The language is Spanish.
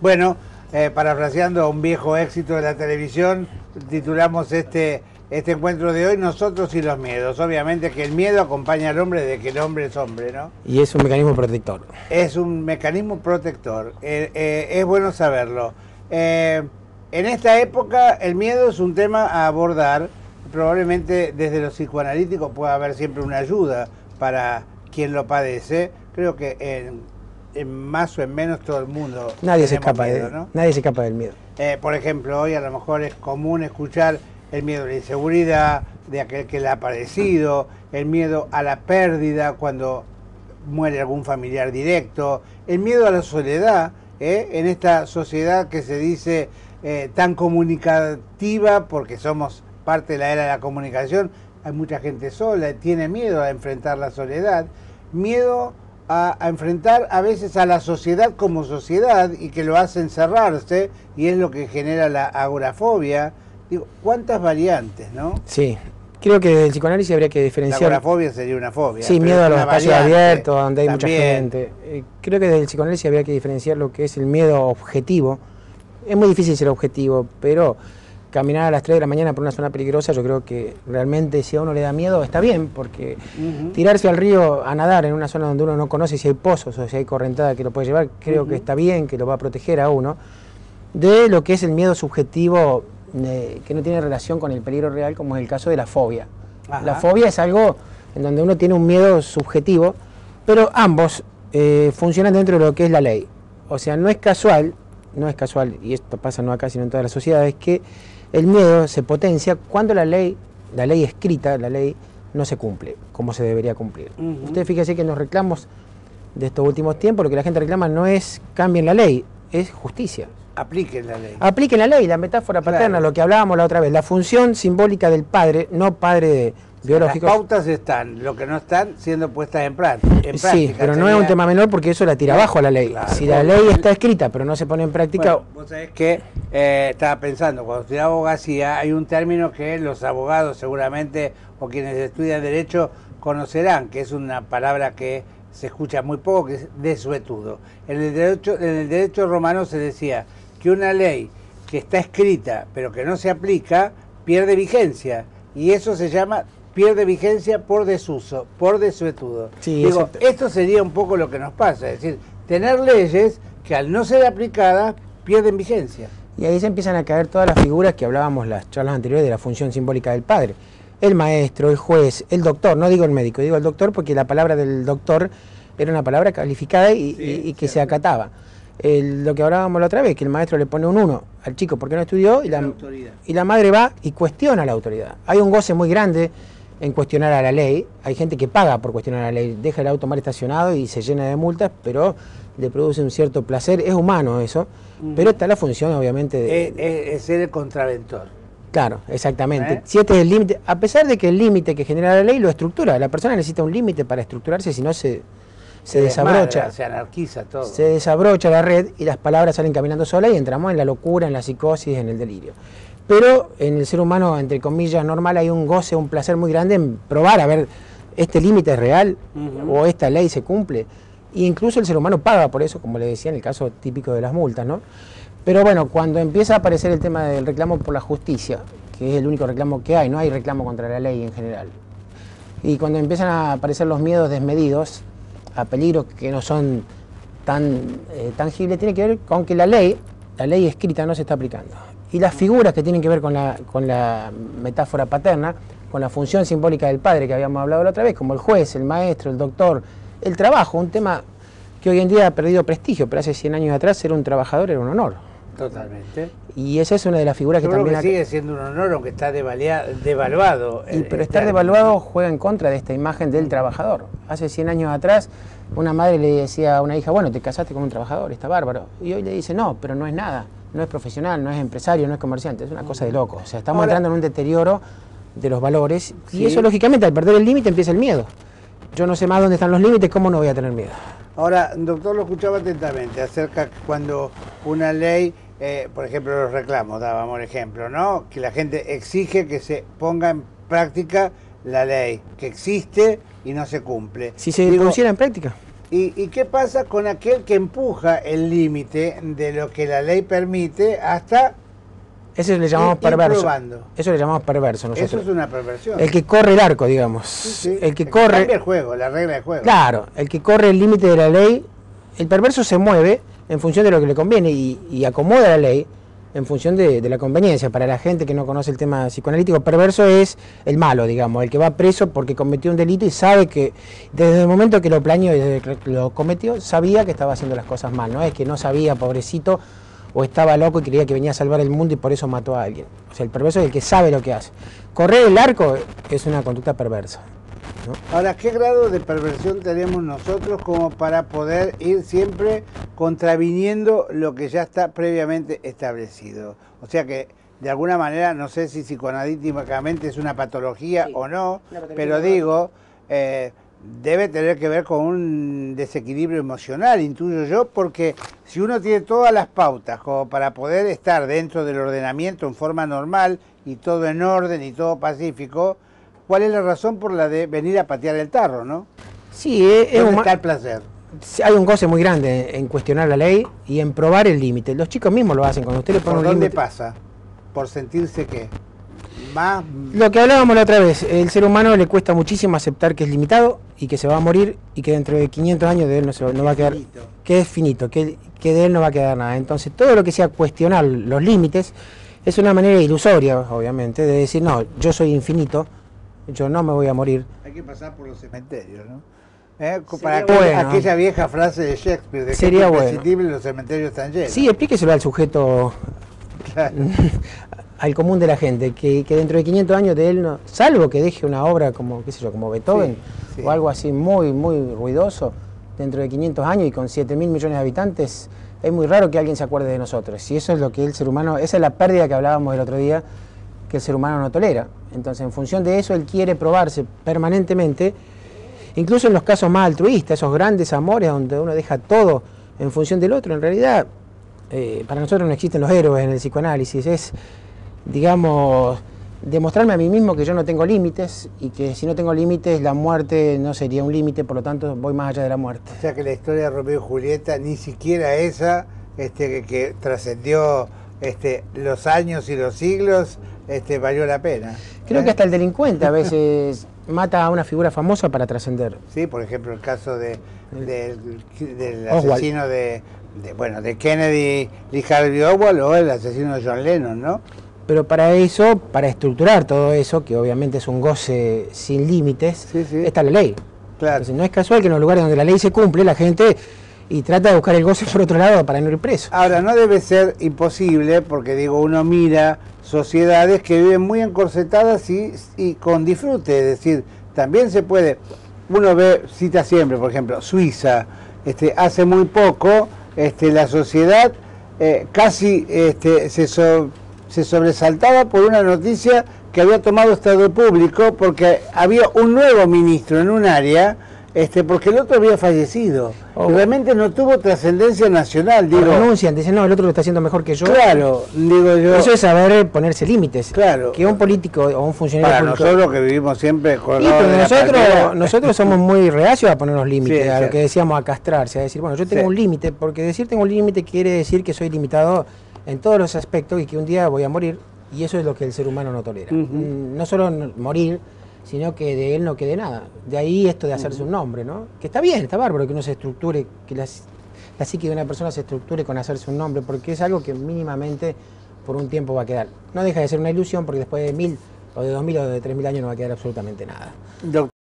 Bueno, parafraseando a un viejo éxito de la televisión, titulamos este encuentro de hoy Nosotros y los miedos. Obviamente que el miedo acompaña al hombre desde que el hombre es hombre, ¿no? Y es un mecanismo protector. Es un mecanismo protector, es bueno saberlo. En esta época el miedo es un tema a abordar, probablemente desde los psicoanalíticos pueda haber siempre una ayuda para quien lo padece. Creo que en más o en menos todo el mundo Nadie se escapa miedo, ¿no? Nadie se escapa del miedo. Por ejemplo, hoy a lo mejor es común escuchar el miedo a la inseguridad, de aquel que le ha padecido, el miedo a la pérdida cuando muere algún familiar directo, el miedo a la soledad, en esta sociedad que se dice tan comunicativa, porque somos parte de la era de la comunicación, hay mucha gente sola, tiene miedo a enfrentar la soledad, miedo a enfrentar a veces a la sociedad como sociedad y que lo hace encerrarse, y es lo que genera la agorafobia. Digo, ¿cuántas variantes, no? Sí, creo que desde el psicoanálisis habría que diferenciar... La agorafobia sería una fobia. Sí, miedo a los espacios abiertos, donde hay mucha también. gente. Creo que desde el psicoanálisis habría que diferenciar lo que es el miedo objetivo. Es muy difícil ser objetivo, pero caminar a las 3 de la mañana por una zona peligrosa, yo creo que realmente si a uno le da miedo está bien, porque tirarse al río a nadar en una zona donde uno no conoce si hay pozos o si hay correntada que lo puede llevar, creo que está bien, que lo va a proteger a uno. De lo que es el miedo subjetivo, que no tiene relación con el peligro real, como es el caso de la fobia. Ajá. La fobia es algo en donde uno tiene un miedo subjetivo, pero ambos funcionan dentro de lo que es la ley. O sea, no es casual, y esto pasa no acá sino en todas las sociedades, que el miedo se potencia cuando la ley escrita, la ley no se cumple como se debería cumplir. Usted fíjese que en los reclamos de estos últimos tiempos lo que la gente reclama no es cambien la ley, es justicia. Apliquen la ley. Apliquen la ley, la metáfora paterna, lo que hablábamos la otra vez, la función simbólica del padre, no padre de biológicos. Las pautas están, lo que no están siendo puestas en práctica. Sí, pero no es un tema menor porque eso la tira abajo a la ley. Claro, si la ley está escrita pero no se pone en práctica... Bueno, vos sabés que estaba pensando, cuando estudiaba abogacía hay un término que los abogados seguramente o quienes estudian derecho conocerán, que es una palabra que se escucha muy poco, que es desuetudo. En el derecho romano se decía que una ley que está escrita pero que no se aplica pierde vigencia, y eso se llama pierde vigencia por desuso, por desuetudo. Sí, digo, esto sería un poco lo que nos pasa, es decir, tener leyes que al no ser aplicadas pierden vigencia. Y ahí se empiezan a caer todas las figuras que hablábamos las charlas anteriores de la función simbólica del padre. El maestro, el juez, el doctor, no digo el médico, digo el doctor porque la palabra del doctor era una palabra calificada y que se acataba. Lo que hablábamos la otra vez, que el maestro le pone un 1 al chico porque no estudió y la madre va y cuestiona la autoridad. Hay un goce muy grande en cuestionar a la ley, hay gente que paga por cuestionar a la ley, deja el auto mal estacionado y se llena de multas, pero le produce un cierto placer, es humano eso, pero está la función obviamente de... Es ser el contraventor. Claro, exactamente. Si este es el límite, a pesar de que el límite que genera la ley lo estructura, la persona necesita un límite para estructurarse, si no se desabrocha, se anarquiza todo. Se desabrocha la red y las palabras salen caminando solas y entramos en la locura, en la psicosis, en el delirio. Pero en el ser humano, entre comillas, normal, hay un goce, un placer muy grande en probar a ver este límite es real o esta ley se cumple. E incluso el ser humano paga por eso, como le decía en el caso típico de las multas, ¿no? Pero bueno, cuando empieza a aparecer el tema del reclamo por la justicia, que es el único reclamo que hay, no hay reclamo contra la ley en general, y cuando empiezan a aparecer los miedos desmedidos a peligros que no son tan tangibles, tiene que ver con que la ley escrita no se está aplicando. Y las figuras que tienen que ver con la metáfora paterna, con la función simbólica del padre que habíamos hablado la otra vez, como el juez, el maestro, el doctor, el trabajo, un tema que hoy en día ha perdido prestigio, pero hace 100 años atrás ser un trabajador era un honor. Totalmente. Y esa es una de las figuras que también... sigue siendo un honor, aunque está devaluado. Pero estar devaluado juega en contra de esta imagen del trabajador. Hace 100 años atrás una madre le decía a una hija, bueno, te casaste con un trabajador, está bárbaro. Y hoy le dice, no, pero no es nada. No es profesional, no es empresario, no es comerciante, es una cosa de loco. O sea, estamos entrando en un deterioro de los valores y eso lógicamente al perder el límite empieza el miedo. Yo no sé más dónde están los límites, ¿cómo no voy a tener miedo? Ahora, doctor, lo escuchaba atentamente acerca cuando una ley, por ejemplo, los reclamos, dábamos el ejemplo, ¿no? Que la gente exige que se ponga en práctica la ley, que existe y no se cumple. Si se pusiera en práctica. ¿Y qué pasa con aquel que empuja el límite de lo que la ley permite hasta Eso le llamamos perverso. probando? Eso le llamamos perverso nosotros. Eso es una perversión. El que corre el arco, digamos. Sí, sí. El que corre... Cambia el juego, la regla del juego. Claro, el que corre el límite de la ley, el perverso se mueve en función de lo que le conviene y acomoda la ley en función de la conveniencia. Para la gente que no conoce el tema psicoanalítico, perverso es el malo, digamos, el que va preso porque cometió un delito y sabe que desde el momento que lo planeó y desde que lo cometió, sabía que estaba haciendo las cosas mal, no es que no sabía, pobrecito, o estaba loco y creía que venía a salvar el mundo y por eso mató a alguien. O sea, el perverso es el que sabe lo que hace. Correr el arco es una conducta perversa, ¿no? Ahora, ¿qué grado de perversión tenemos nosotros como para poder ir siempre contraviniendo lo que ya está previamente establecido? O sea que, de alguna manera, no sé si psicoanalíticamente es una patología o no, pero digo, debe tener que ver con un desequilibrio emocional, intuyo yo, porque si uno tiene todas las pautas como para poder estar dentro del ordenamiento en forma normal y todo en orden y todo pacífico, ¿cuál es la razón por la de venir a patear el tarro, no? Sí, ¿Dónde está el placer? Hay un goce muy grande en cuestionar la ley y en probar el límite. Los chicos mismos lo hacen, cuando usted le pone ¿Por un dónde límite. pasa? ¿Por sentirse qué? Más... Lo que hablábamos la otra vez, el ser humano le cuesta muchísimo aceptar que es limitado y que se va a morir y que dentro de 500 años de él no va a quedar, finito. Que es finito, que de él no va a quedar nada. Entonces todo lo que sea cuestionar los límites es una manera ilusoria, obviamente, de decir, no, yo soy infinito, yo no me voy a morir. Hay que pasar por los cementerios, ¿no? Sería Para bueno. aquella vieja frase de Shakespeare, de que Sería es bueno. imprescindible, los cementerios están llenos. Sí, explíqueselo al sujeto, Claro. al común de la gente, que dentro de 500 años de él, no, salvo que deje una obra como, qué sé yo, como Beethoven, Sí, sí. o algo así muy, muy ruidoso, dentro de 500 años y con 7.000 millones de habitantes, es muy raro que alguien se acuerde de nosotros. Y eso es lo que el ser humano, esa es la pérdida que hablábamos el otro día, que el ser humano no tolera. Entonces, en función de eso, él quiere probarse permanentemente, incluso en los casos más altruistas, esos grandes amores donde uno deja todo en función del otro. En realidad, para nosotros no existen los héroes en el psicoanálisis, es, digamos, demostrarme a mí mismo que yo no tengo límites y que si no tengo límites la muerte no sería un límite, por lo tanto voy más allá de la muerte. O sea que la historia de Romeo y Julieta, ni siquiera esa, que trascendió los años y los siglos, valió la pena. Creo que hasta el delincuente a veces mata a una figura famosa para trascender. Sí, por ejemplo, el caso del Oswald. asesino de Kennedy, Lee Harvey Oswald, o el asesino de John Lennon, ¿no? Pero para eso, para estructurar todo eso, que obviamente es un goce sin límites, Sí, sí. está la ley. Claro. Entonces, no es casual que en los lugares donde la ley se cumple, la gente y trata de buscar el goce por otro lado para no ir preso. Ahora, no debe ser imposible, porque digo, uno mira sociedades que viven muy encorsetadas y con disfrute, es decir, también se puede, uno cita siempre, por ejemplo, Suiza, hace muy poco, la sociedad casi se sobresaltaba por una noticia que había tomado Estado Público porque había un nuevo ministro en un área, porque el otro había fallecido. Oh. Y realmente no tuvo trascendencia nacional, digo. Renuncian, dicen, no, el otro lo está haciendo mejor que yo. Claro, digo yo. Eso es saber ponerse límites. Claro. Que un político o un funcionario Para público... nosotros que vivimos siempre Sí, colgados pero de la palmera. nosotros somos muy reacios a ponernos límites, Sí, a lo sí. que decíamos, a castrarse, a decir, bueno, yo tengo Sí. un límite, porque decir tengo un límite quiere decir que soy limitado en todos los aspectos y que un día voy a morir, y eso es lo que el ser humano no tolera. Ujú. No solo morir, sino que de él no quede nada. De ahí esto de hacerse un nombre, ¿no? Que está bien, está bárbaro que uno se estructure, que la psique de una persona se estructure con hacerse un nombre, porque es algo que mínimamente por un tiempo va a quedar. No deja de ser una ilusión, porque después de 1000 o de 2000 o de 3000 años no va a quedar absolutamente nada.